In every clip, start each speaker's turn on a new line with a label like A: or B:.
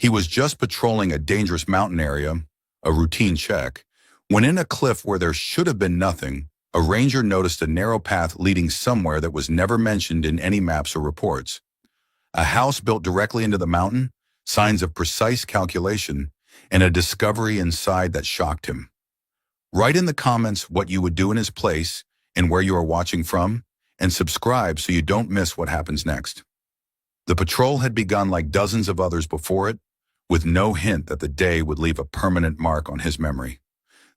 A: He was just patrolling a dangerous mountain area, a routine check, when in a cliff where there should have been nothing, a ranger noticed a narrow path leading somewhere that was never mentioned in any maps or reports. A house built directly into the mountain, signs of precise calculation, and a discovery inside that shocked him. Write in the comments what you would do in his place and where you are watching from, and subscribe so you don't miss what happens next. The patrol had begun like dozens of others before it, with no hint that the day would leave a permanent mark on his memory.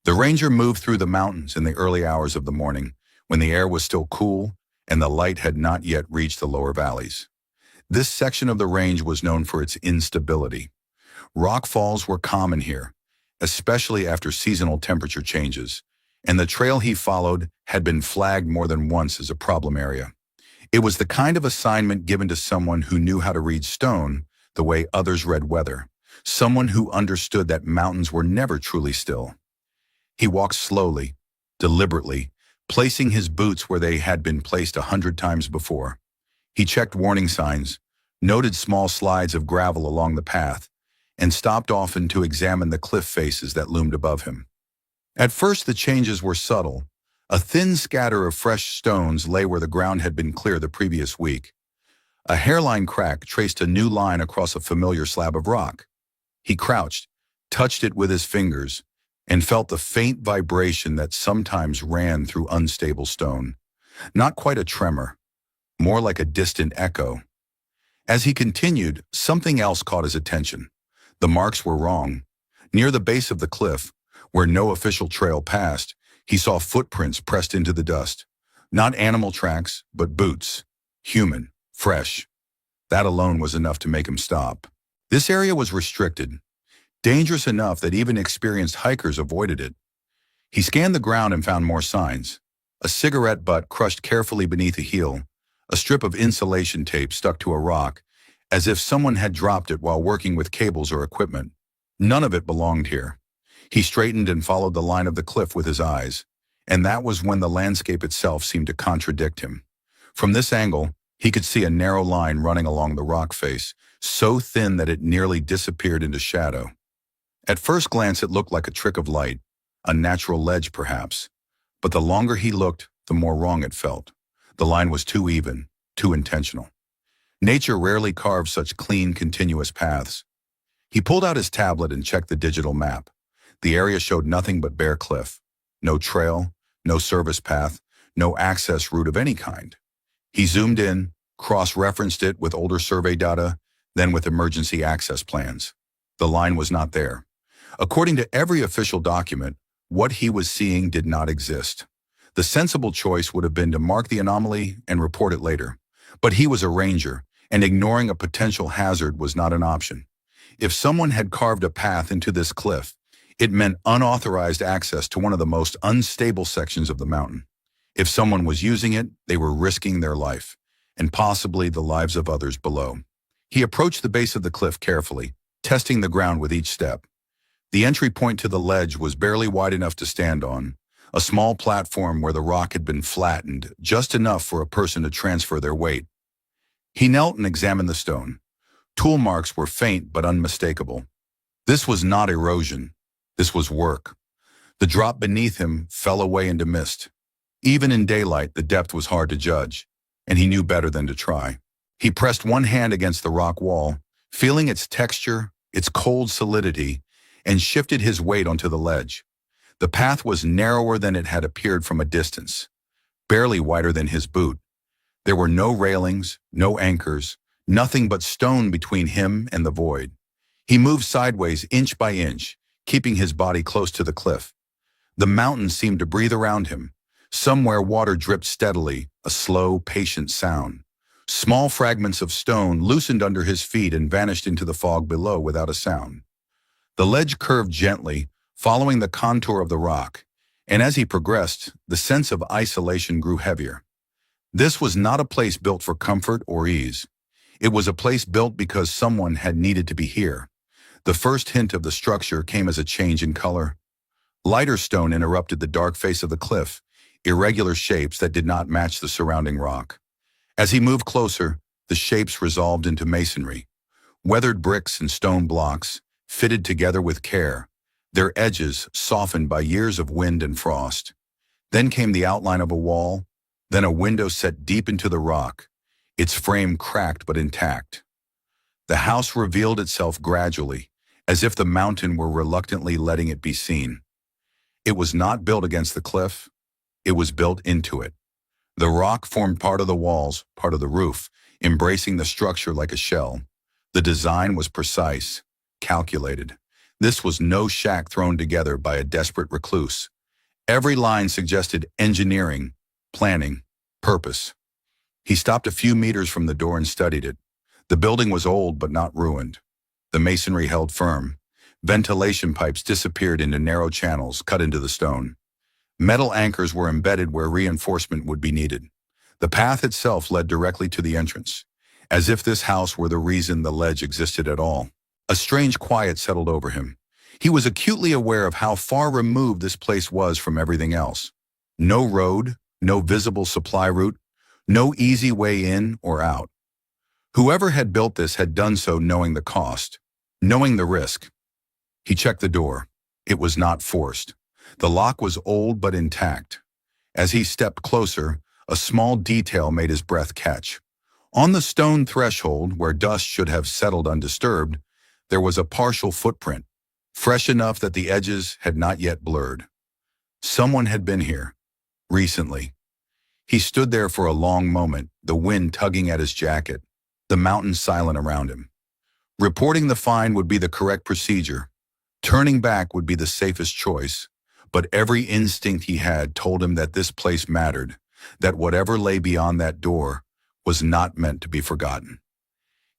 A: The ranger moved through the mountains in the early hours of the morning, when the air was still cool and the light had not yet reached the lower valleys. This section of the range was known for its instability. Rock falls were common here, especially after seasonal temperature changes, and the trail he followed had been flagged more than once as a problem area. It was the kind of assignment given to someone who knew how to read stone the way others read weather, someone who understood that mountains were never truly still. He walked slowly, deliberately, placing his boots where they had been placed 100 times before. He checked warning signs, noted small slides of gravel along the path, and stopped often to examine the cliff faces that loomed above him. At first the changes were subtle. A thin scatter of fresh stones lay where the ground had been clear the previous week. A hairline crack traced a new line across a familiar slab of rock. He crouched, touched it with his fingers, and felt the faint vibration that sometimes ran through unstable stone. Not quite a tremor, more like a distant echo. As he continued, something else caught his attention. The marks were wrong. Near the base of the cliff, where no official trail passed, he saw footprints pressed into the dust. Not animal tracks, but boots. Human, fresh. That alone was enough to make him stop. This area was restricted, dangerous enough that even experienced hikers avoided it. He scanned the ground and found more signs. A cigarette butt crushed carefully beneath a heel, a strip of insulation tape stuck to a rock, as if someone had dropped it while working with cables or equipment. None of it belonged here. He straightened and followed the line of the cliff with his eyes, and that was when the landscape itself seemed to contradict him. From this angle, he could see a narrow line running along the rock face, so thin that it nearly disappeared into shadow. At first glance it looked like a trick of light, a natural ledge perhaps, but the longer he looked, the more wrong it felt. The line was too even, too intentional. Nature rarely carves such clean, continuous paths. He pulled out his tablet and checked the digital map. The area showed nothing but bare cliff. No trail, no service path, no access route of any kind. He zoomed in, cross-referenced it with older survey data, then with emergency access plans. The line was not there. According to every official document, what he was seeing did not exist. The sensible choice would have been to mark the anomaly and report it later. But he was a ranger, and ignoring a potential hazard was not an option. If someone had carved a path into this cliff, it meant unauthorized access to one of the most unstable sections of the mountain. If someone was using it, they were risking their life, and possibly the lives of others below. He approached the base of the cliff carefully, testing the ground with each step. The entry point to the ledge was barely wide enough to stand on, a small platform where the rock had been flattened, just enough for a person to transfer their weight. He knelt and examined the stone. Tool marks were faint but unmistakable. This was not erosion. This was work. The drop beneath him fell away into mist. Even in daylight, the depth was hard to judge, and he knew better than to try. He pressed one hand against the rock wall, feeling its texture, its cold solidity, and shifted his weight onto the ledge. The path was narrower than it had appeared from a distance, barely wider than his boot. There were no railings, no anchors, nothing but stone between him and the void. He moved sideways inch by inch, keeping his body close to the cliff. The mountain seemed to breathe around him. Somewhere water dripped steadily, a slow, patient sound. Small fragments of stone loosened under his feet and vanished into the fog below without a sound. The ledge curved gently, following the contour of the rock, and as he progressed, the sense of isolation grew heavier. This was not a place built for comfort or ease. It was a place built because someone had needed to be here. The first hint of the structure came as a change in color. Lighter stone interrupted the dark face of the cliff, irregular shapes that did not match the surrounding rock. As he moved closer, the shapes resolved into masonry. Weathered bricks and stone blocks, fitted together with care, their edges softened by years of wind and frost. Then came the outline of a wall, then a window set deep into the rock, its frame cracked but intact. The house revealed itself gradually, as if the mountain were reluctantly letting it be seen. It was not built against the cliff, it was built into it. The rock formed part of the walls, part of the roof, embracing the structure like a shell. The design was precise, calculated. This was no shack thrown together by a desperate recluse. Every line suggested engineering, planning, purpose. He stopped a few meters from the door and studied it. The building was old but not ruined. The masonry held firm. Ventilation pipes disappeared into narrow channels cut into the stone. Metal anchors were embedded where reinforcement would be needed. The path itself led directly to the entrance, as if this house were the reason the ledge existed at all. A strange quiet settled over him. He was acutely aware of how far removed this place was from everything else. No road, no visible supply route, no easy way in or out. Whoever had built this had done so knowing the cost, knowing the risk. He checked the door. It was not forced. The lock was old but intact. As he stepped closer, a small detail made his breath catch. On the stone threshold, where dust should have settled undisturbed, there was a partial footprint, fresh enough that the edges had not yet blurred. Someone had been here, recently. He stood there for a long moment, the wind tugging at his jacket, the mountains silent around him. Reporting the find would be the correct procedure. Turning back would be the safest choice, but every instinct he had told him that this place mattered, that whatever lay beyond that door was not meant to be forgotten.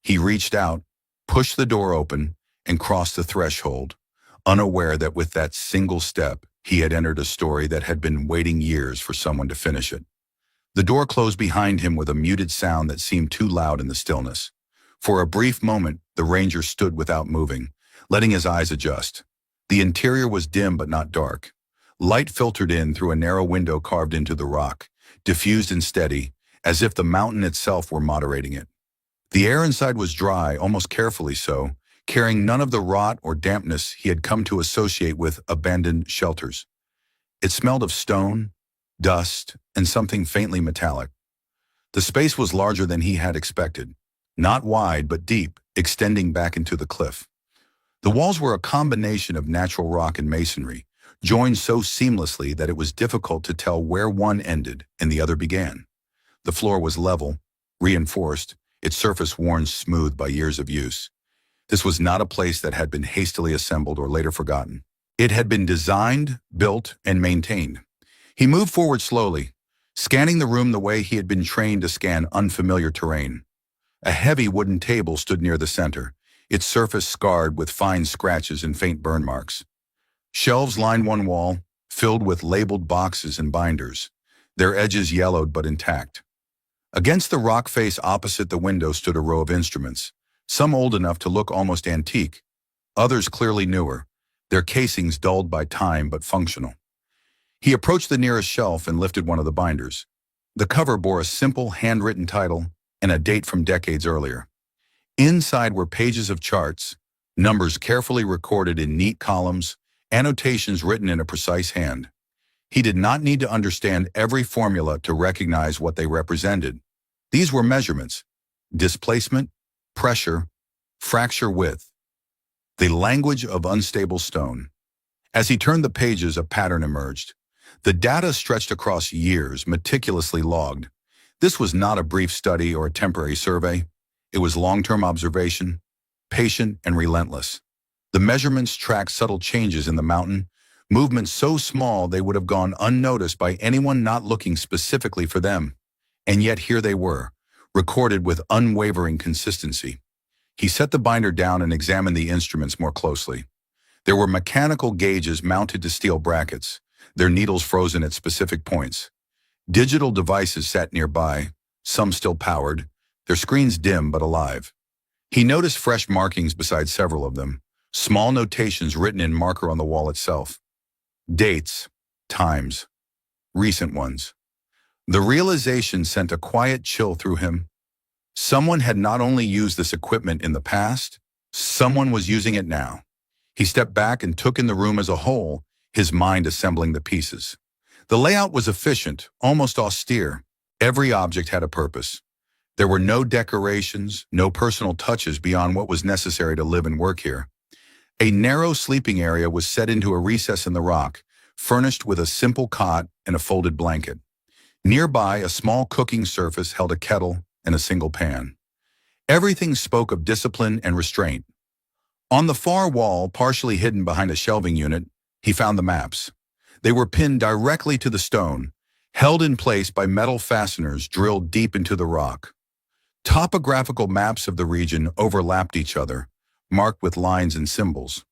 A: He reached out, pushed the door open, and crossed the threshold, unaware that with that single step, he had entered a story that had been waiting years for someone to finish it. The door closed behind him with a muted sound that seemed too loud in the stillness. For a brief moment, the ranger stood without moving, letting his eyes adjust. The interior was dim but not dark. Light filtered in through a narrow window carved into the rock, diffused and steady, as if the mountain itself were moderating it. The air inside was dry, almost carefully so, carrying none of the rot or dampness he had come to associate with abandoned shelters. It smelled of stone, dust, and something faintly metallic. The space was larger than he had expected, not wide but deep, extending back into the cliff. The walls were a combination of natural rock and masonry, joined so seamlessly that it was difficult to tell where one ended and the other began. The floor was level, reinforced, its surface worn smooth by years of use. This was not a place that had been hastily assembled or later forgotten. It had been designed, built, and maintained. He moved forward slowly, scanning the room the way he had been trained to scan unfamiliar terrain. A heavy wooden table stood near the center, its surface scarred with fine scratches and faint burn marks. Shelves lined one wall, filled with labeled boxes and binders, their edges yellowed but intact. Against the rock face opposite the window stood a row of instruments, some old enough to look almost antique, others clearly newer, their casings dulled by time but functional. He approached the nearest shelf and lifted one of the binders. The cover bore a simple handwritten title and a date from decades earlier. Inside were pages of charts, numbers carefully recorded in neat columns, annotations written in a precise hand. He did not need to understand every formula to recognize what they represented. These were measurements: displacement, pressure, fracture width, the language of unstable stone. As he turned the pages, a pattern emerged. The data stretched across years, meticulously logged. This was not a brief study or a temporary survey. It was long-term observation, patient and relentless. The measurements tracked subtle changes in the mountain, movements so small they would have gone unnoticed by anyone not looking specifically for them. And yet here they were, recorded with unwavering consistency. He set the binder down and examined the instruments more closely. There were mechanical gauges mounted to steel brackets, their needles frozen at specific points. Digital devices sat nearby, some still powered, their screens dim but alive. He noticed fresh markings beside several of them, small notations written in marker on the wall itself. Dates, times, recent ones. The realization sent a quiet chill through him. Someone had not only used this equipment in the past, someone was using it now. He stepped back and took in the room as a whole, his mind assembling the pieces. The layout was efficient, almost austere. Every object had a purpose. There were no decorations, no personal touches beyond what was necessary to live and work here. A narrow sleeping area was set into a recess in the rock, furnished with a simple cot and a folded blanket. Nearby, a small cooking surface held a kettle and a single pan. Everything spoke of discipline and restraint. On the far wall, partially hidden behind a shelving unit, he found the maps. They were pinned directly to the stone, held in place by metal fasteners drilled deep into the rock. Topographical maps of the region overlapped each other, marked with lines and symbols.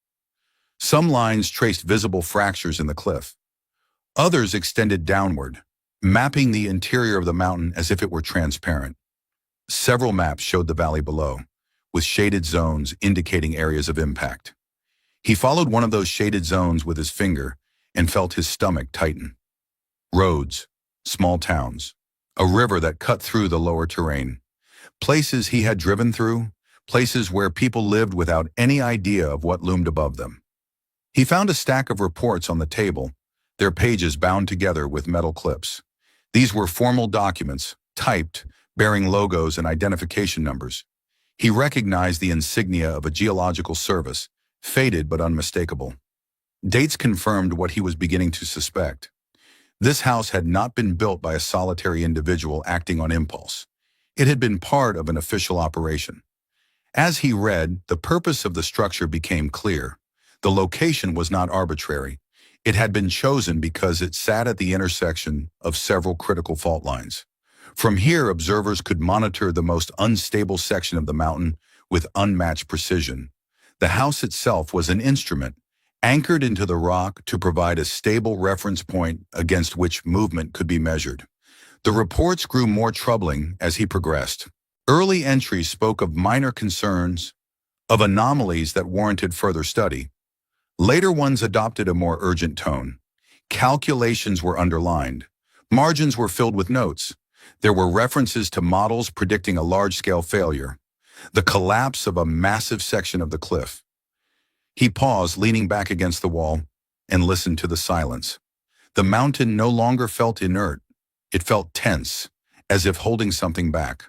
A: Some lines traced visible fractures in the cliff. Others extended downward, mapping the interior of the mountain as if it were transparent. Several maps showed the valley below, with shaded zones indicating areas of impact. He followed one of those shaded zones with his finger and felt his stomach tighten. Roads, small towns, a river that cut through the lower terrain. Places he had driven through, places where people lived without any idea of what loomed above them. He found a stack of reports on the table, their pages bound together with metal clips. These were formal documents, typed, bearing logos and identification numbers. He recognized the insignia of a geological service, faded but unmistakable. Dates confirmed what he was beginning to suspect. This house had not been built by a solitary individual acting on impulse. It had been part of an official operation. As he read, the purpose of the structure became clear. The location was not arbitrary. It had been chosen because it sat at the intersection of several critical fault lines. From here, observers could monitor the most unstable section of the mountain with unmatched precision. The house itself was an instrument, anchored into the rock to provide a stable reference point against which movement could be measured. The reports grew more troubling as he progressed. Early entries spoke of minor concerns, of anomalies that warranted further study. Later ones adopted a more urgent tone. Calculations were underlined. Margins were filled with notes. There were references to models predicting a large-scale failure, the collapse of a massive section of the cliff. He paused, leaning back against the wall, and listened to the silence. The mountain no longer felt inert. It felt tense, as if holding something back.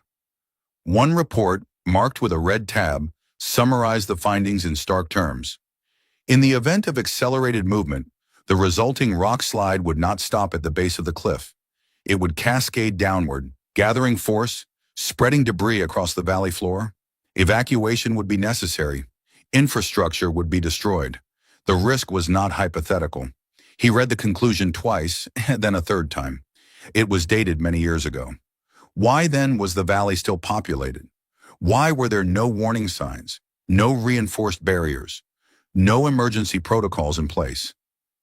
A: One report, marked with a red tab, summarized the findings in stark terms. In the event of accelerated movement, the resulting rock slide would not stop at the base of the cliff. It would cascade downward, gathering force, spreading debris across the valley floor. Evacuation would be necessary. Infrastructure would be destroyed. The risk was not hypothetical. He read the conclusion twice, then a third time. It was dated many years ago. Why then was the valley still populated? Why were there no warning signs, no reinforced barriers, no emergency protocols in place?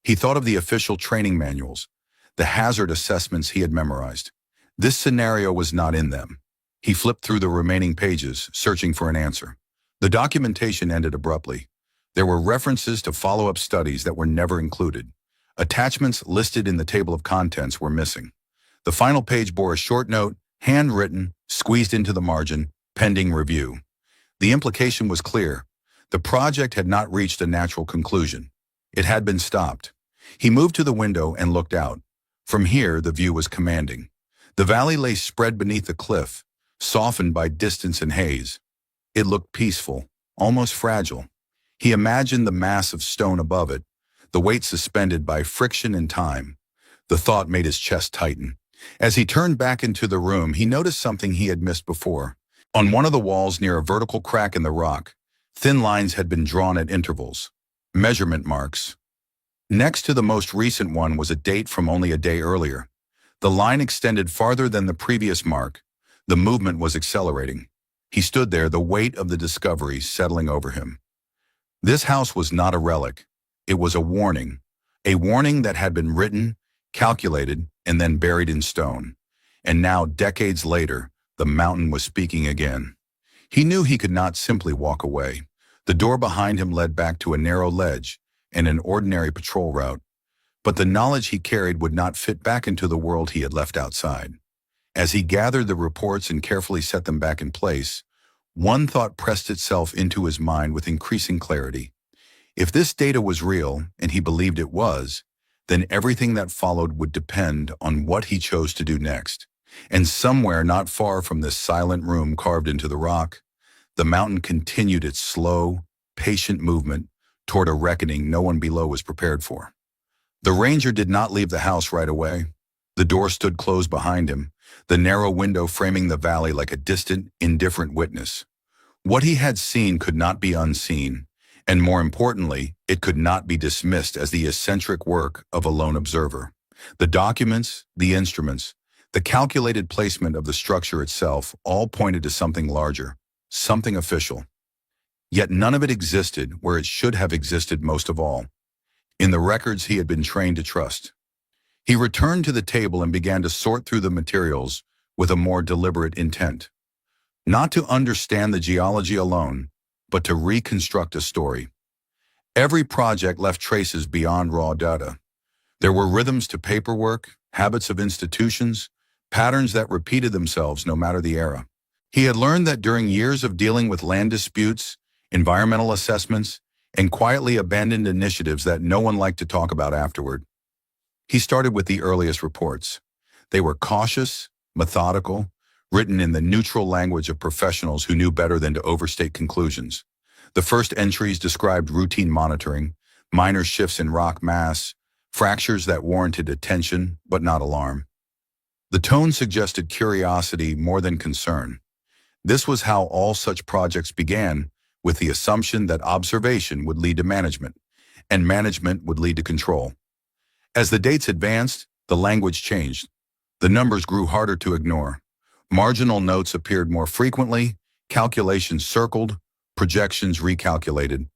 A: He thought of the official training manuals, the hazard assessments he had memorized. This scenario was not in them. He flipped through the remaining pages, searching for an answer. The documentation ended abruptly. There were references to follow-up studies that were never included. Attachments listed in the table of contents were missing. The final page bore a short note, handwritten, squeezed into the margin, pending review. The implication was clear. The project had not reached a natural conclusion. It had been stopped. He moved to the window and looked out. From here, the view was commanding. The valley lay spread beneath the cliff, softened by distance and haze. It looked peaceful, almost fragile. He imagined the mass of stone above it, the weight suspended by friction and time. The thought made his chest tighten. As he turned back into the room, he noticed something he had missed before. On one of the walls near a vertical crack in the rock, thin lines had been drawn at intervals. Measurement marks. Next to the most recent one was a date from only a day earlier. The line extended farther than the previous mark. The movement was accelerating. He stood there, the weight of the discovery settling over him. This house was not a relic. It was a warning that had been written, calculated, and then buried in stone. And now, decades later, the mountain was speaking again. He knew he could not simply walk away. The door behind him led back to a narrow ledge and an ordinary patrol route. But the knowledge he carried would not fit back into the world he had left outside. As he gathered the reports and carefully set them back in place, one thought pressed itself into his mind with increasing clarity. If this data was real, and he believed it was, then everything that followed would depend on what he chose to do next. And somewhere not far from this silent room carved into the rock, the mountain continued its slow, patient movement toward a reckoning no one below was prepared for. The ranger did not leave the house right away. The door stood closed behind him, the narrow window framing the valley like a distant, indifferent witness. What he had seen could not be unseen, and more importantly, it could not be dismissed as the eccentric work of a lone observer. The documents, the instruments, the calculated placement of the structure itself all pointed to something larger, something official. Yet none of it existed where it should have existed most of all, in the records he had been trained to trust. He returned to the table and began to sort through the materials with a more deliberate intent. Not to understand the geology alone, but to reconstruct a story. Every project left traces beyond raw data. There were rhythms to paperwork, habits of institutions, patterns that repeated themselves no matter the era. He had learned that during years of dealing with land disputes, environmental assessments, and quietly abandoned initiatives that no one liked to talk about afterward. He started with the earliest reports. They were cautious, methodical, written in the neutral language of professionals who knew better than to overstate conclusions. The first entries described routine monitoring, minor shifts in rock mass, fractures that warranted attention but not alarm. The tone suggested curiosity more than concern. This was how all such projects began, with the assumption that observation would lead to management, and management would lead to control. As the dates advanced, the language changed. The numbers grew harder to ignore. Marginal notes appeared more frequently, calculations circled, projections recalculated.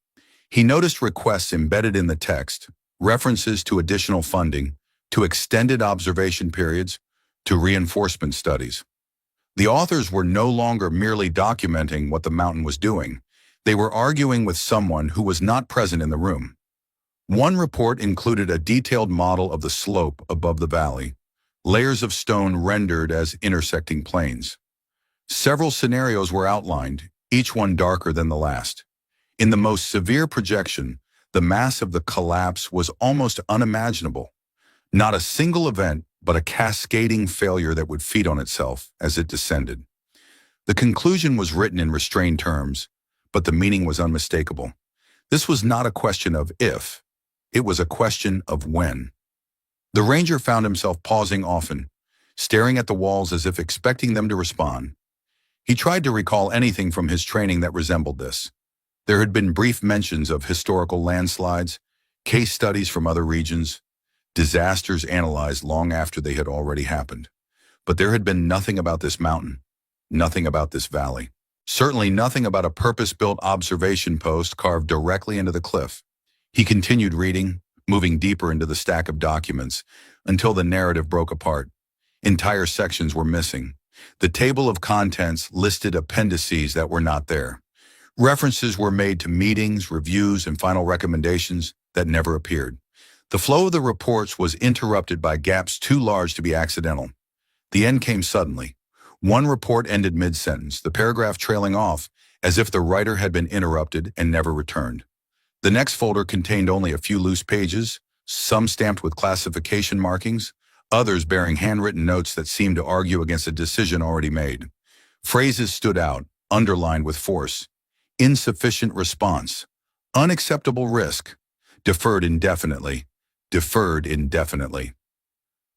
A: He noticed requests embedded in the text, references to additional funding, to extended observation periods, to reinforcement studies. The authors were no longer merely documenting what the mountain was doing. They were arguing with someone who was not present in the room. One report included a detailed model of the slope above the valley, layers of stone rendered as intersecting planes. Several scenarios were outlined, each one darker than the last. In the most severe projection, the mass of the collapse was almost unimaginable. Not a single event, but a cascading failure that would feed on itself as it descended. The conclusion was written in restrained terms, but the meaning was unmistakable. This was not a question of if, it was a question of when. The ranger found himself pausing often, staring at the walls as if expecting them to respond. He tried to recall anything from his training that resembled this. There had been brief mentions of historical landslides, case studies from other regions, disasters analyzed long after they had already happened. But there had been nothing about this mountain, nothing about this valley. Certainly nothing about a purpose-built observation post carved directly into the cliff. He continued reading, moving deeper into the stack of documents, until the narrative broke apart. Entire sections were missing. The table of contents listed appendices that were not there. References were made to meetings, reviews, and final recommendations that never appeared. The flow of the reports was interrupted by gaps too large to be accidental. The end came suddenly. One report ended mid-sentence, the paragraph trailing off, as if the writer had been interrupted and never returned. The next folder contained only a few loose pages, some stamped with classification markings, others bearing handwritten notes that seemed to argue against a decision already made. Phrases stood out, underlined with force. Insufficient response. Unacceptable risk. Deferred indefinitely. Deferred indefinitely.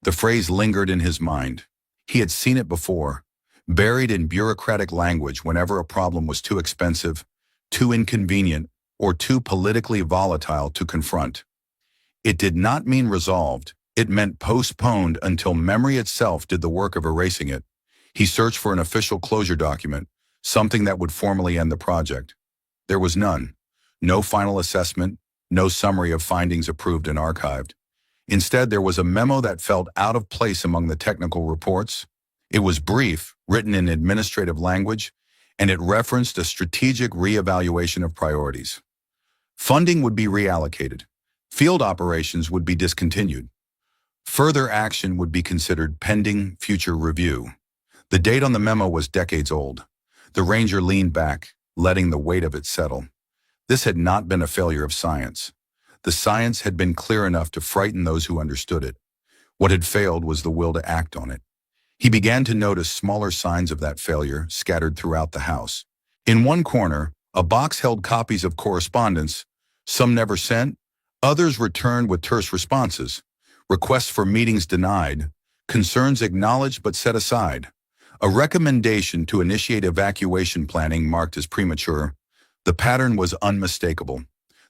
A: The phrase lingered in his mind. He had seen it before, buried in bureaucratic language whenever a problem was too expensive, too inconvenient, or too politically volatile to confront. It did not mean resolved. It meant postponed until memory itself did the work of erasing it. He searched for an official closure document, something that would formally end the project. There was none. No final assessment, no summary of findings approved and archived. Instead, there was a memo that felt out of place among the technical reports. It was brief, written in administrative language, and it referenced a strategic reevaluation of priorities. Funding would be reallocated. Field operations would be discontinued. Further action would be considered pending future review. The date on the memo was decades old. The ranger leaned back, letting the weight of it settle. This had not been a failure of science. The science had been clear enough to frighten those who understood it. What had failed was the will to act on it. He began to notice smaller signs of that failure scattered throughout the house. In one corner, a box held copies of correspondence, some never sent, others returned with terse responses, requests for meetings denied, concerns acknowledged but set aside, a recommendation to initiate evacuation planning marked as premature. The pattern was unmistakable.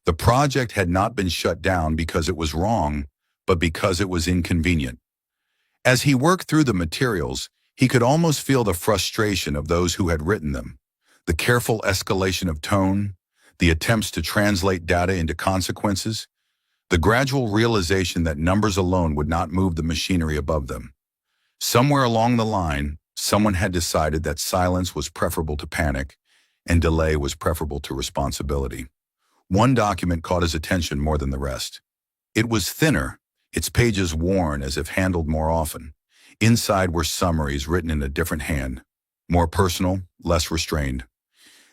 A: The project had not been shut down because it was wrong, but because it was inconvenient. As he worked through the materials, he could almost feel the frustration of those who had written them. The careful escalation of tone, the attempts to translate data into consequences, the gradual realization that numbers alone would not move the machinery above them. Somewhere along the line, someone had decided that silence was preferable to panic, and delay was preferable to responsibility. One document caught his attention more than the rest. It was thinner, its pages worn as if handled more often. Inside were summaries written in a different hand, more personal, less restrained.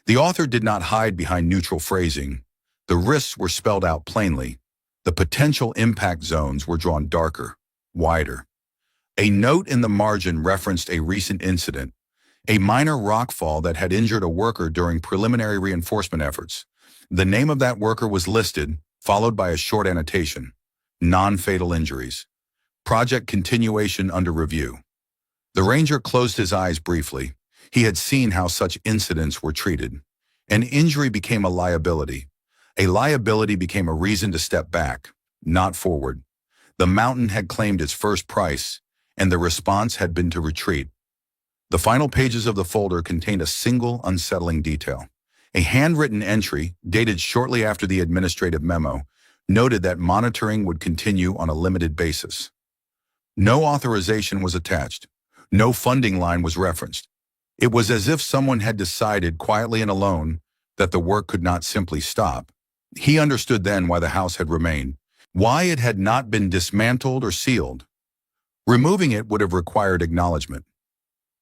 A: The author did not hide behind neutral phrasing. The risks were spelled out plainly. The potential impact zones were drawn darker, wider. A note in the margin referenced a recent incident, a minor rockfall that had injured a worker during preliminary reinforcement efforts. The name of that worker was listed, followed by a short annotation: non-fatal injuries. Project continuation under review. The ranger closed his eyes briefly. He had seen how such incidents were treated. An injury became a liability. A liability became a reason to step back, not forward. The mountain had claimed its first price, and the response had been to retreat. The final pages of the folder contained a single unsettling detail. A handwritten entry, dated shortly after the administrative memo, noted that monitoring would continue on a limited basis. No authorization was attached. No funding line was referenced. It was as if someone had decided quietly and alone that the work could not simply stop. He understood then why the house had remained, why it had not been dismantled or sealed. Removing it would have required acknowledgement.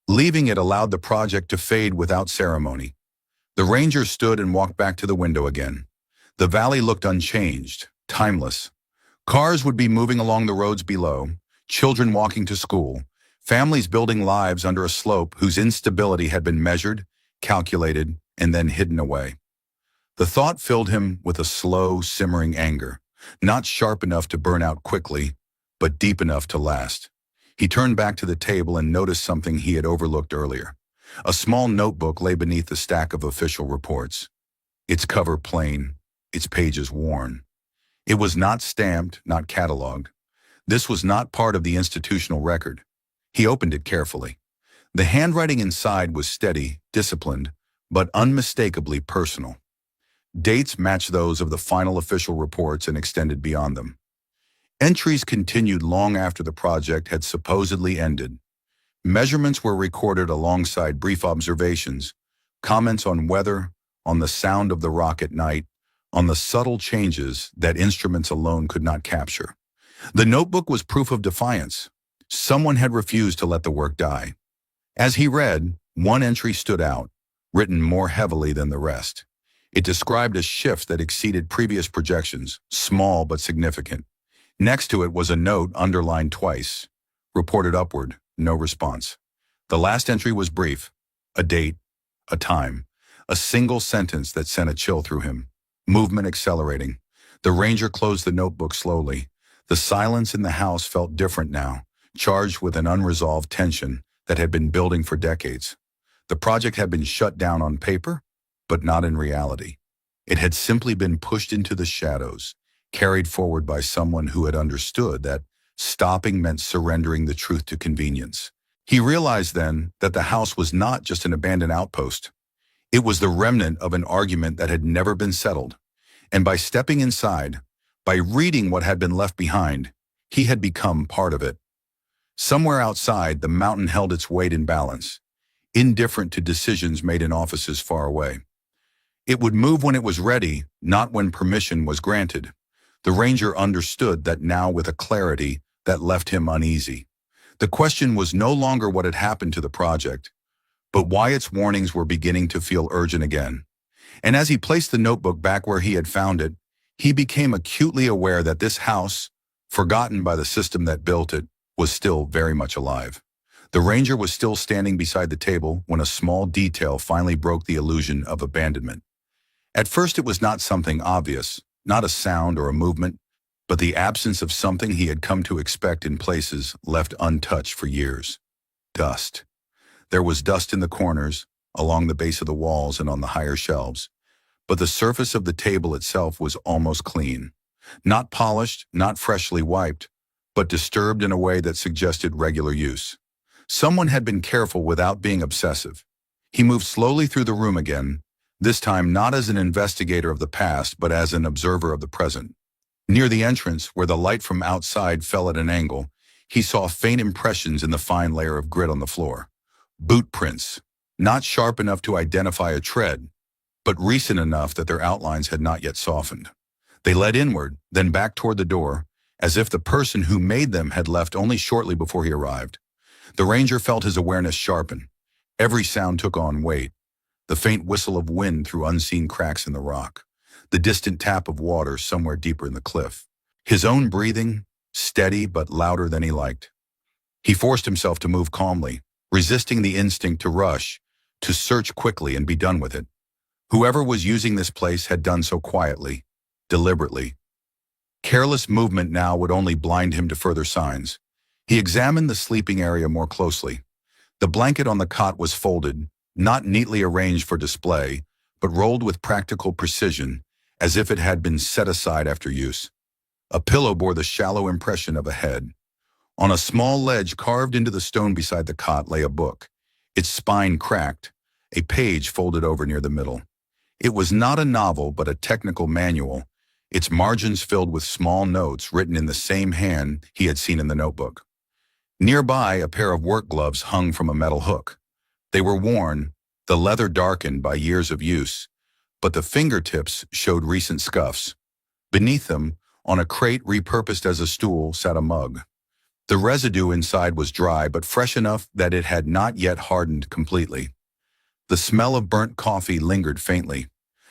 A: Leaving it allowed the project to fade without ceremony. The ranger stood and walked back to the window again. The valley looked unchanged, timeless. Cars would be moving along the roads below, children walking to school, families building lives under a slope whose instability had been measured, calculated, and then hidden away. The thought filled him with a slow, simmering anger, not sharp enough to burn out quickly, but deep enough to last. He turned back to the table and noticed something he had overlooked earlier. A small notebook lay beneath the stack of official reports. Its cover plain, its pages worn. It was not stamped, not cataloged. This was not part of the institutional record. He opened it carefully. The handwriting inside was steady, disciplined, but unmistakably personal. Dates matched those of the final official reports and extended beyond them. Entries continued long after the project had supposedly ended. Measurements were recorded alongside brief observations, comments on weather, on the sound of the rock at night, on the subtle changes that instruments alone could not capture. The notebook was proof of defiance. Someone had refused to let the work die. As he read, one entry stood out, written more heavily than the rest. It described a shift that exceeded previous projections, small but significant. Next to it was a note underlined twice. Reported upward, no response. The last entry was brief. A date, a time, a single sentence that sent a chill through him. Movement accelerating. The ranger closed the notebook slowly. The silence in the house felt different now, charged with an unresolved tension that had been building for decades. The project had been shut down on paper, but not in reality. It had simply been pushed into the shadows, carried forward by someone who had understood that stopping meant surrendering the truth to convenience. He realized then that the house was not just an abandoned outpost. It was the remnant of an argument that had never been settled. And by stepping inside, by reading what had been left behind, he had become part of it. Somewhere outside, the mountain held its weight in balance, indifferent to decisions made in offices far away. It would move when it was ready, not when permission was granted. The ranger understood that now with a clarity that left him uneasy. The question was no longer what had happened to the project, but why its warnings were beginning to feel urgent again. And as he placed the notebook back where he had found it, he became acutely aware that this house, forgotten by the system that built it, was still very much alive. The ranger was still standing beside the table when a small detail finally broke the illusion of abandonment. At first it was not something obvious, not a sound or a movement, but the absence of something he had come to expect in places left untouched for years. Dust. There was dust in the corners, along the base of the walls and on the higher shelves, but the surface of the table itself was almost clean. Not polished, not freshly wiped, but disturbed in a way that suggested regular use. Someone had been careful without being obsessive. He moved slowly through the room again, this time not as an investigator of the past, but as an observer of the present. Near the entrance, where the light from outside fell at an angle, he saw faint impressions in the fine layer of grit on the floor. Boot prints, not sharp enough to identify a tread, but recent enough that their outlines had not yet softened. They led inward, then back toward the door, as if the person who made them had left only shortly before he arrived. The ranger felt his awareness sharpen. Every sound took on weight. The faint whistle of wind through unseen cracks in the rock. The distant tap of water somewhere deeper in the cliff. His own breathing, steady but louder than he liked. He forced himself to move calmly, resisting the instinct to rush, to search quickly and be done with it. Whoever was using this place had done so quietly, deliberately. Careless movement now would only blind him to further signs. He examined the sleeping area more closely. The blanket on the cot was folded, not neatly arranged for display, but rolled with practical precision, as if it had been set aside after use. A pillow bore the shallow impression of a head. On a small ledge carved into the stone beside the cot lay a book, its spine cracked, a page folded over near the middle. It was not a novel, but a technical manual, its margins filled with small notes written in the same hand he had seen in the notebook. Nearby, a pair of work gloves hung from a metal hook. They were worn, the leather darkened by years of use, but the fingertips showed recent scuffs. Beneath them, on a crate repurposed as a stool, sat a mug. The residue inside was dry but fresh enough that it had not yet hardened completely. The smell of burnt coffee lingered faintly.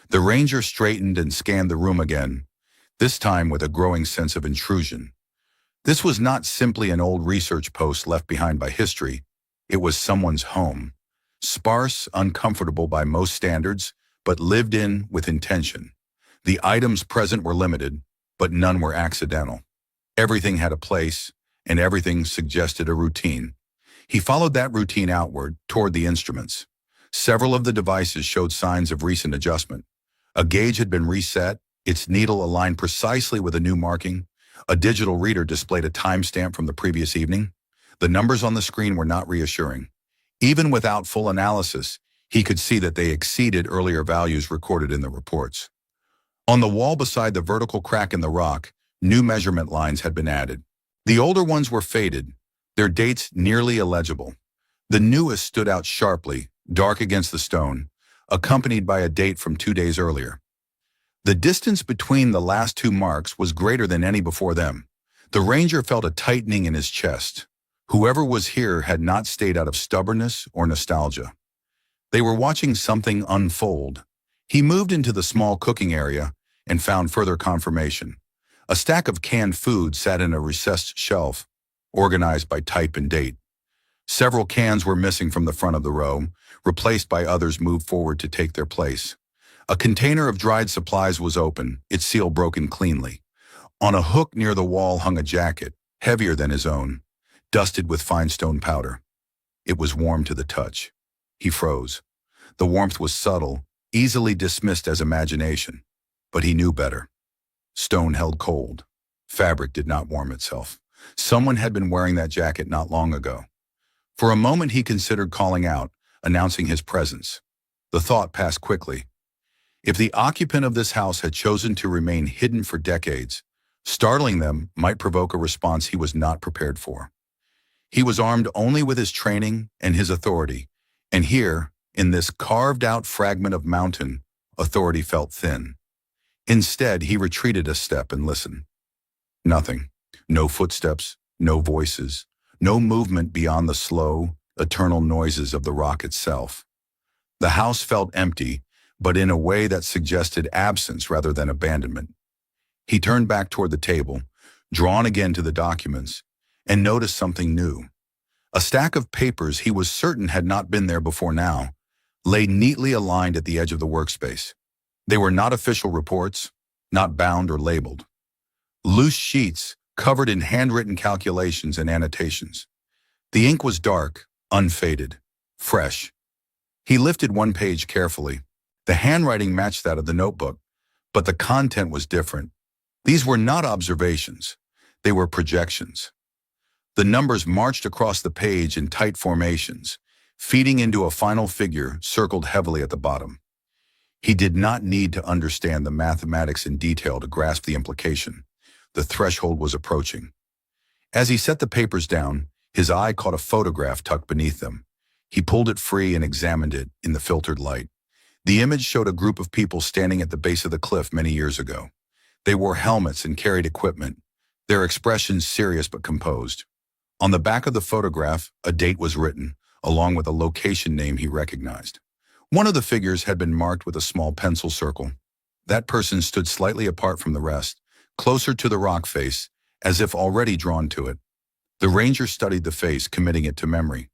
A: The ranger straightened and scanned the room again, this time with a growing sense of intrusion. This was not simply an old research post left behind by history. It was someone's home. Sparse, uncomfortable by most standards, but lived in with intention. The items present were limited, but none were accidental. Everything had a place, and everything suggested a routine. He followed that routine outward, toward the instruments. Several of the devices showed signs of recent adjustment. A gauge had been reset, its needle aligned precisely with a new marking. A digital reader displayed a timestamp from the previous evening. The numbers on the screen were not reassuring. Even without full analysis, he could see that they exceeded earlier values recorded in the reports. On the wall beside the vertical crack in the rock, new measurement lines had been added. The older ones were faded, their dates nearly illegible. The newest stood out sharply, dark against the stone, accompanied by a date from 2 days earlier. The distance between the last two marks was greater than any before them. The ranger felt a tightening in his chest. Whoever was here had not stayed out of stubbornness or nostalgia. They were watching something unfold. He moved into the small cooking area and found further confirmation. A stack of canned food sat in a recessed shelf, organized by type and date. Several cans were missing from the front of the row, replaced by others moved forward to take their place. A container of dried supplies was open, its seal broken cleanly. On a hook near the wall hung a jacket, heavier than his own, dusted with fine stone powder. It was warm to the touch. He froze. The warmth was subtle, easily dismissed as imagination, but he knew better. Stone held cold. Fabric did not warm itself. Someone had been wearing that jacket not long ago. For a moment he considered calling out, announcing his presence. The thought passed quickly. If the occupant of this house had chosen to remain hidden for decades, startling them might provoke a response he was not prepared for. He was armed only with his training and his authority, and here, in this carved-out fragment of mountain, authority felt thin. Instead, he retreated a step and listened. Nothing. No footsteps, no voices, No movement beyond the slow, eternal noises of the rock itself. The house felt empty, but in a way that suggested absence rather than abandonment. He turned back toward the table, drawn again to the documents, and noticed something new. A stack of papers he was certain had not been there before now lay neatly aligned at the edge of the workspace. They were not official reports, not bound or labeled. Loose sheets covered in handwritten calculations and annotations. The ink was dark, unfaded, fresh. He lifted one page carefully. The handwriting matched that of the notebook, but the content was different. These were not observations. They were projections. The numbers marched across the page in tight formations, feeding into a final figure circled heavily at the bottom. He did not need to understand the mathematics in detail to grasp the implication. The threshold was approaching. As he set the papers down, his eye caught a photograph tucked beneath them. He pulled it free and examined it in the filtered light. The image showed a group of people standing at the base of the cliff many years ago. They wore helmets and carried equipment, their expressions serious but composed. On the back of the photograph, a date was written, along with a location name he recognized. One of the figures had been marked with a small pencil circle. That person stood slightly apart from the rest, closer to the rock face, as if already drawn to it. The ranger studied the face, committing it to memory.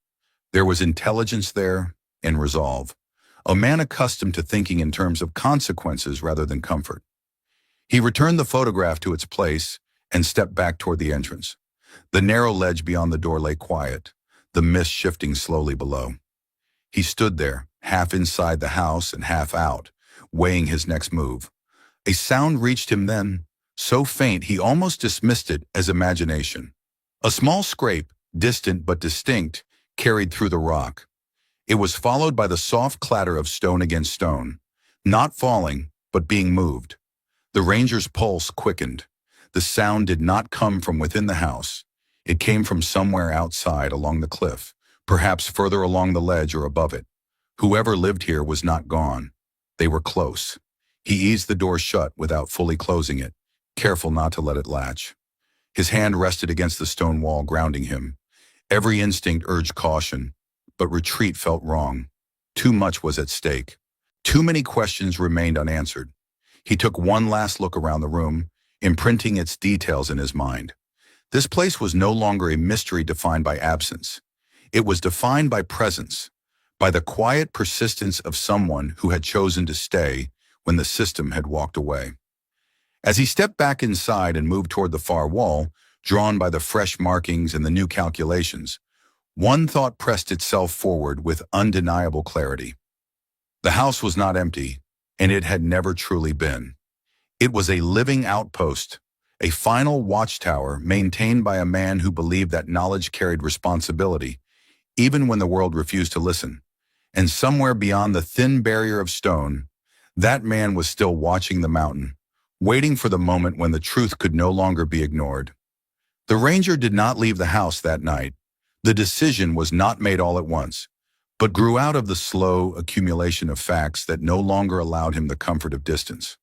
A: There was intelligence there and resolve. A man accustomed to thinking in terms of consequences rather than comfort. He returned the photograph to its place and stepped back toward the entrance. The narrow ledge beyond the door lay quiet, the mist shifting slowly below. He stood there, half inside the house and half out, weighing his next move. A sound reached him then, so faint he almost dismissed it as imagination. A small scrape, distant but distinct, carried through the rock. It was followed by the soft clatter of stone against stone, not falling, but being moved. The ranger's pulse quickened. The sound did not come from within the house. It came from somewhere outside along the cliff, perhaps further along the ledge or above it. Whoever lived here was not gone. They were close. He eased the door shut without fully closing it, careful not to let it latch. His hand rested against the stone wall, grounding him. Every instinct urged caution, but retreat felt wrong. Too much was at stake. Too many questions remained unanswered. He took one last look around the room, imprinting its details in his mind. This place was no longer a mystery defined by absence. It was defined by presence, by the quiet persistence of someone who had chosen to stay when the system had walked away. As he stepped back inside and moved toward the far wall, drawn by the fresh markings and the new calculations, one thought pressed itself forward with undeniable clarity. The house was not empty, and it had never truly been. It was a living outpost, a final watchtower maintained by a man who believed that knowledge carried responsibility, even when the world refused to listen. And somewhere beyond the thin barrier of stone, that man was still watching the mountain, waiting for the moment when the truth could no longer be ignored. The ranger did not leave the house that night. The decision was not made all at once, but grew out of the slow accumulation of facts that no longer allowed him the comfort of distance.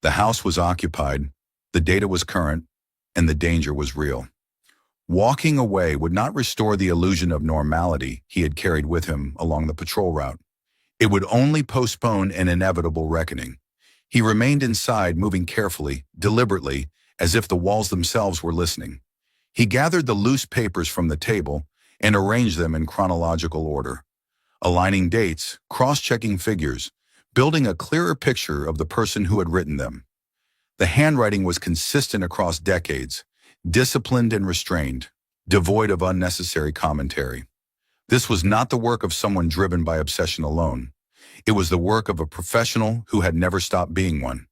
A: The house was occupied, the data was current, and the danger was real. Walking away would not restore the illusion of normality he had carried with him along the patrol route. It would only postpone an inevitable reckoning. He remained inside, moving carefully, deliberately, as if the walls themselves were listening. He gathered the loose papers from the table and arranged them in chronological order, aligning dates, cross-checking figures, building a clearer picture of the person who had written them. The handwriting was consistent across decades, disciplined and restrained, devoid of unnecessary commentary. This was not the work of someone driven by obsession alone. It was the work of a professional who had never stopped being one.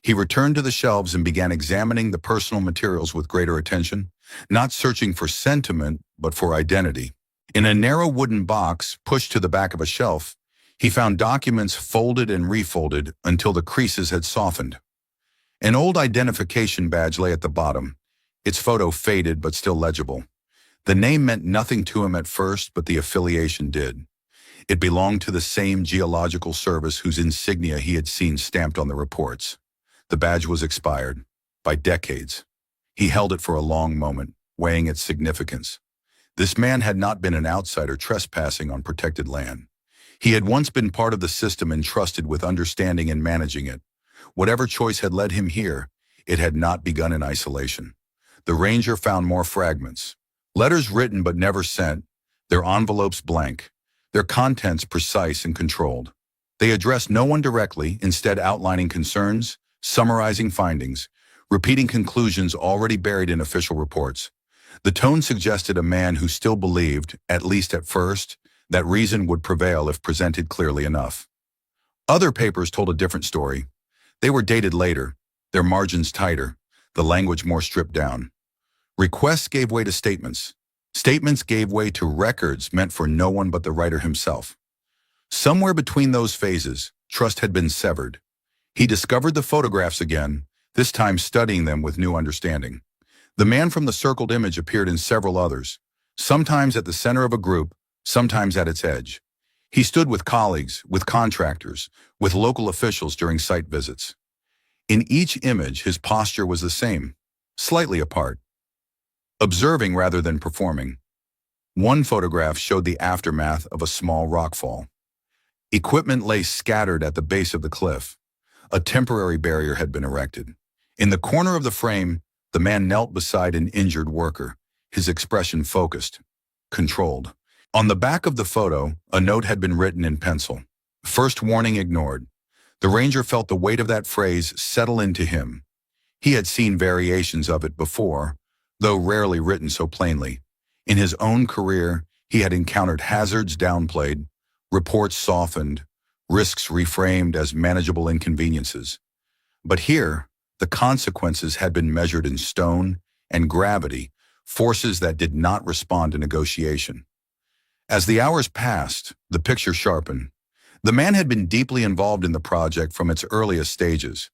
A: He returned to the shelves and began examining the personal materials with greater attention, not searching for sentiment, but for identity. In a narrow wooden box pushed to the back of a shelf, he found documents folded and refolded until the creases had softened. An old identification badge lay at the bottom, its photo faded but still legible. The name meant nothing to him at first, but the affiliation did. It belonged to the same geological service whose insignia he had seen stamped on the reports. The badge was expired, by decades. He held it for a long moment, weighing its significance. This man had not been an outsider trespassing on protected land. He had once been part of the system entrusted with understanding and managing it. Whatever choice had led him here, it had not begun in isolation. The ranger found more fragments. Letters written but never sent, their envelopes blank, their contents precise and controlled. They addressed no one directly, instead outlining concerns, summarizing findings, repeating conclusions already buried in official reports. The tone suggested a man who still believed, at least at first, that reason would prevail if presented clearly enough. Other papers told a different story. They were dated later, their margins tighter, the language more stripped down. Requests gave way to statements. Statements gave way to records meant for no one but the writer himself. Somewhere between those phases, trust had been severed. He discovered the photographs again, this time studying them with new understanding. The man from the circled image appeared in several others, sometimes at the center of a group, sometimes at its edge. He stood with colleagues, with contractors, with local officials during site visits. In each image, his posture was the same, slightly apart, observing rather than performing. One photograph showed the aftermath of a small rockfall. Equipment lay scattered at the base of the cliff. A temporary barrier had been erected. In the corner of the frame, the man knelt beside an injured worker, his expression focused, controlled. On the back of the photo, a note had been written in pencil. First warning ignored. The ranger felt the weight of that phrase settle into him. He had seen variations of it before, though rarely written so plainly. In his own career, he had encountered hazards downplayed, reports softened, risks reframed as manageable inconveniences. But here, the consequences had been measured in stone and gravity, forces that did not respond to negotiation. As the hours passed, the picture sharpened. The man had been deeply involved in the project from its earliest stages.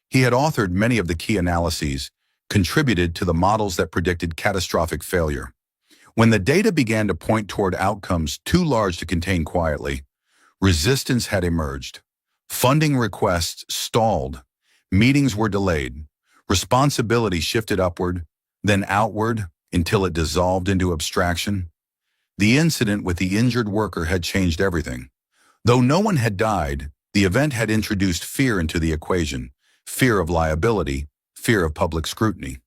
A: He had authored many of the key analyses, contributed to the models that predicted catastrophic failure. When the data began to point toward outcomes too large to contain quietly, resistance had emerged. Funding requests stalled. Meetings were delayed. Responsibility shifted upward, then outward, until it dissolved into abstraction. The incident with the injured worker had changed everything. Though no one had died, the event had introduced fear into the equation, fear of liability, fear of public scrutiny.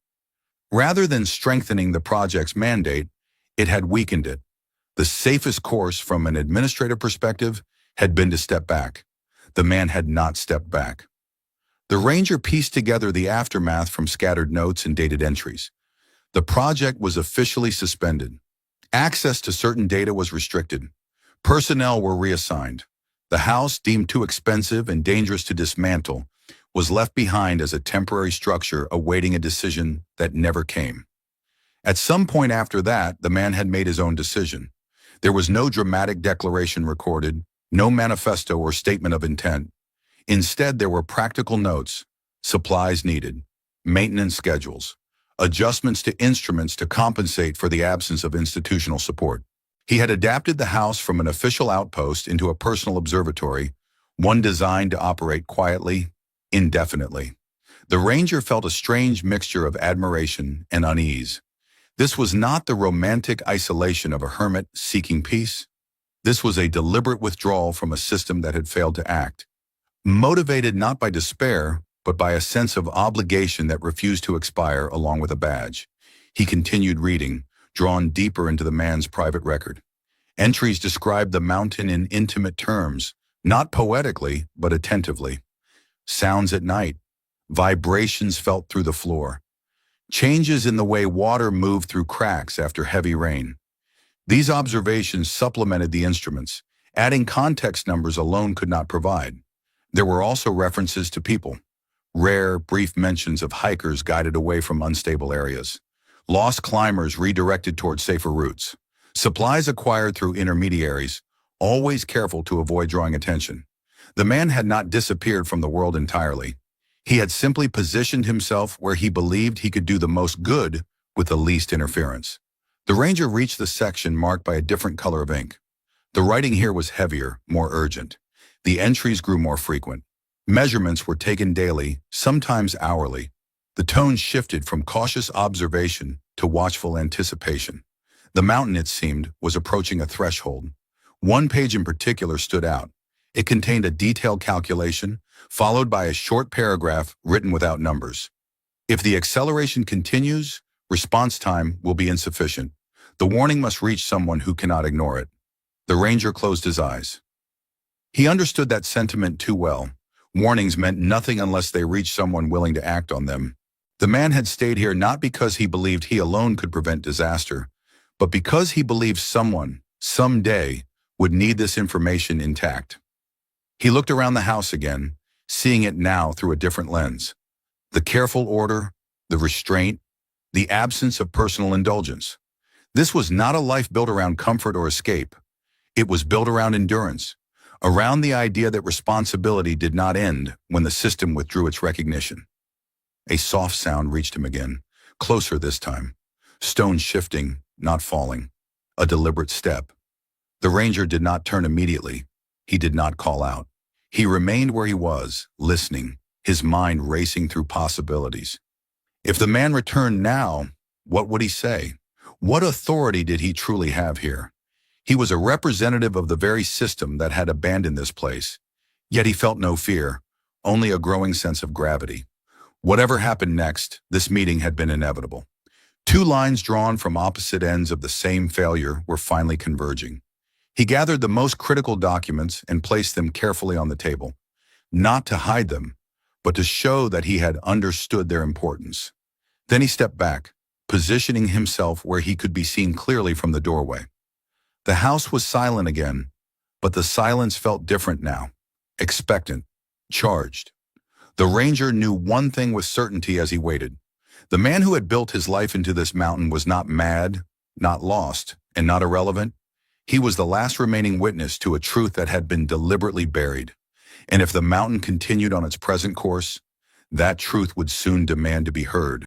A: Rather than strengthening the project's mandate, it had weakened it. The safest course from an administrative perspective had been to step back. The man had not stepped back. The ranger pieced together the aftermath from scattered notes and dated entries. The project was officially suspended. Access to certain data was restricted. Personnel were reassigned. The house, deemed too expensive and dangerous to dismantle, was left behind as a temporary structure awaiting a decision that never came. At some point after that, the man had made his own decision. There was no dramatic declaration recorded, no manifesto or statement of intent. Instead, there were practical notes, supplies needed, maintenance schedules, adjustments to instruments to compensate for the absence of institutional support. He had adapted the house from an official outpost into a personal observatory, one designed to operate quietly, indefinitely. The ranger felt a strange mixture of admiration and unease. This was not the romantic isolation of a hermit seeking peace. This was a deliberate withdrawal from a system that had failed to act, motivated not by despair, but by a sense of obligation that refused to expire along with a badge. He continued reading, drawn deeper into the man's private record. Entries described the mountain in intimate terms, not poetically, but attentively. Sounds at night, vibrations felt through the floor, changes in the way water moved through cracks after heavy rain. These observations supplemented the instruments, adding context numbers alone could not provide. There were also references to people. Rare, brief mentions of hikers guided away from unstable areas. Lost climbers redirected toward safer routes. Supplies acquired through intermediaries, always careful to avoid drawing attention. The man had not disappeared from the world entirely. He had simply positioned himself where he believed he could do the most good with the least interference. The ranger reached the section marked by a different color of ink. The writing here was heavier, more urgent. The entries grew more frequent. Measurements were taken daily, sometimes hourly. The tone shifted from cautious observation to watchful anticipation. The mountain, it seemed, was approaching a threshold. One page in particular stood out. It contained a detailed calculation, followed by a short paragraph written without numbers. If the acceleration continues, response time will be insufficient. The warning must reach someone who cannot ignore it. The ranger closed his eyes. He understood that sentiment too well. Warnings meant nothing unless they reached someone willing to act on them. The man had stayed here not because he believed he alone could prevent disaster, but because he believed someone, someday, would need this information intact. He looked around the house again, seeing it now through a different lens. The careful order, the restraint, the absence of personal indulgence. This was not a life built around comfort or escape. It was built around endurance, around the idea that responsibility did not end when the system withdrew its recognition. A soft sound reached him again, closer this time. Stones shifting, not falling. A deliberate step. The ranger did not turn immediately. He did not call out. He remained where he was, listening, his mind racing through possibilities. If the man returned now, what would he say? What authority did he truly have here? He was a representative of the very system that had abandoned this place. Yet he felt no fear, only a growing sense of gravity. Whatever happened next, this meeting had been inevitable. Two lines drawn from opposite ends of the same failure were finally converging. He gathered the most critical documents and placed them carefully on the table, not to hide them, but to show that he had understood their importance. Then he stepped back, positioning himself where he could be seen clearly from the doorway. The house was silent again, but the silence felt different now, expectant, charged. The ranger knew one thing with certainty as he waited. The man who had built his life into this mountain was not mad, not lost, and not irrelevant. He was the last remaining witness to a truth that had been deliberately buried. And if the mountain continued on its present course, that truth would soon demand to be heard.